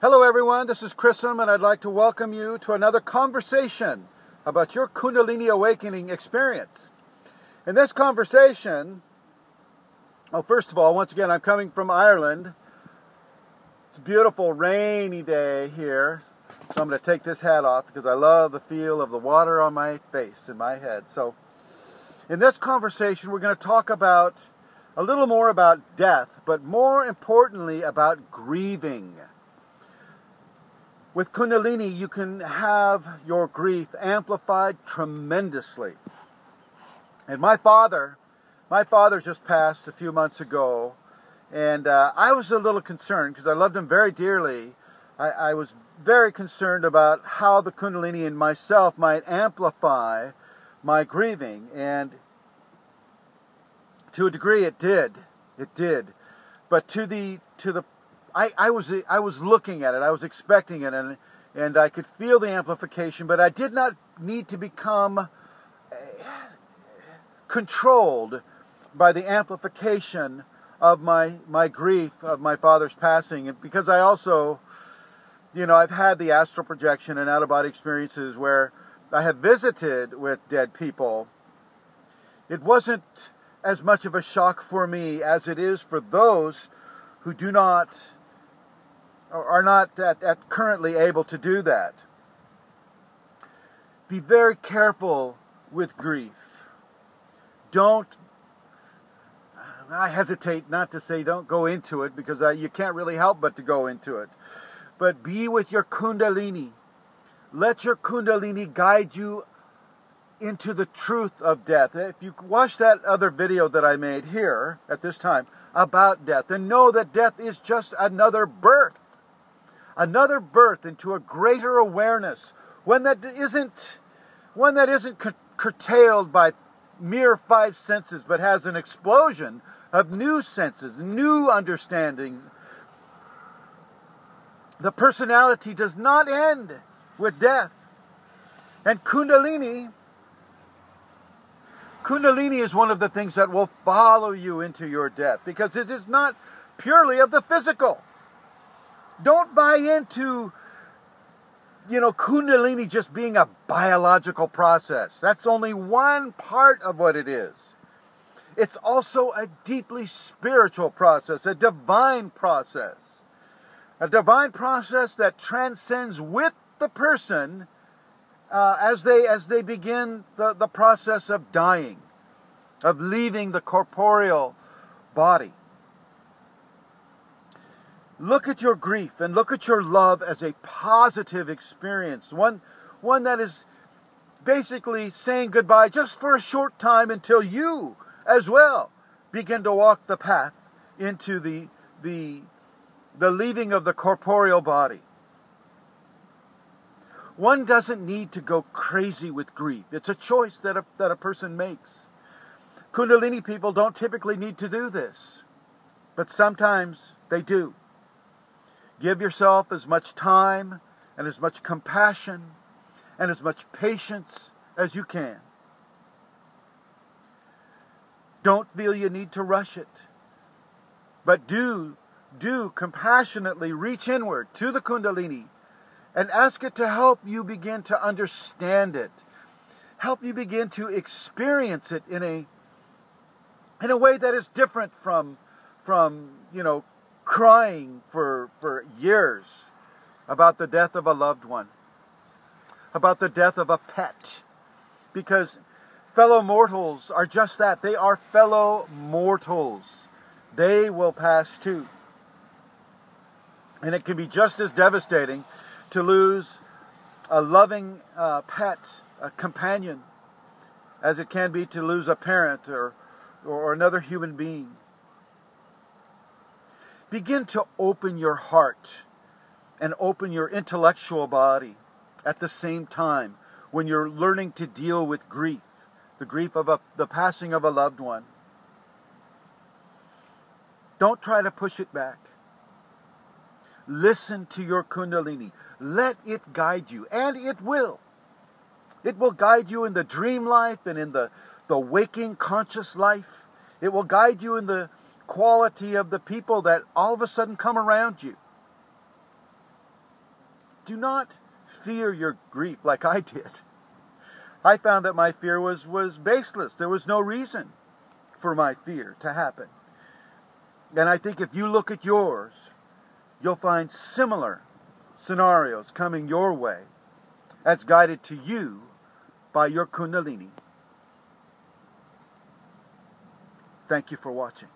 Hello everyone, this is Chrism, and I'd like to welcome you to another conversation about your Kundalini awakening experience. In this conversation, first of all, once again, I'm coming from Ireland. It's a beautiful rainy day here, so I'm going to take this hat off because I love the feel of the water on my face and my head. So, in this conversation, we're going to talk about a little more about death, but more importantly about grieving. With Kundalini, you can have your grief amplified tremendously. And my father just passed a few months ago, and I was a little concerned because I loved him very dearly. I was very concerned about how the Kundalini in myself might amplify my grieving, and to a degree it did. It did. But I was looking at it, I was expecting it, and I could feel the amplification, but I did not need to become controlled by the amplification of my grief of my father's passing, because I also, I've had the astral projection and out-of-body experiences where I have visited with dead people. It wasn't as much of a shock for me as it is for those who are not currently able to do that. Be very careful with grief. I hesitate not to say don't go into it, because you can't really help but to go into it. But be with your Kundalini. Let your Kundalini guide you into the truth of death. If you watch that other video that I made here at this time about death, and know that death is just another birth into a greater awareness, one that isn't curtailed by mere five senses, but has an explosion of new senses, new understanding. The personality does not end with death. And Kundalini is one of the things that will follow you into your death, because it is not purely of the physical. Don't buy into, Kundalini just being a biological process. That's only one part of what it is. It's also a deeply spiritual process, a divine process. A divine process that transcends with the person as they begin the process of dying, of leaving the corporeal body. Look at your grief and look at your love as a positive experience, one that is basically saying goodbye just for a short time until you as well begin to walk the path into the leaving of the corporeal body. One doesn't need to go crazy with grief. It's a choice that a person makes. Kundalini people don't typically need to do this, but sometimes they do. Give yourself as much time and as much compassion and as much patience as you can. Don't feel you need to rush it, but do compassionately reach inward to the Kundalini and ask it to help you begin to understand it, help you begin to experience it in a way that is different from crying for years about the death of a loved one, about the death of a pet, because fellow mortals are just that. They are fellow mortals. They will pass too. And it can be just as devastating to lose a loving pet, a companion, as it can be to lose a parent or another human being. Begin to open your heart and open your intellectual body at the same time when you're learning to deal with grief, the grief of the passing of a loved one. Don't try to push it back. Listen to your Kundalini. Let it guide you, and it will. It will guide you in the dream life and in the waking conscious life. It will guide you in the quality of the people that all of a sudden come around you. do not fear your grief like I did. I found that my fear was baseless. There was no reason for my fear to happen. And I think if you look at yours, you'll find similar scenarios coming your way as guided to you by your Kundalini. Thank you for watching.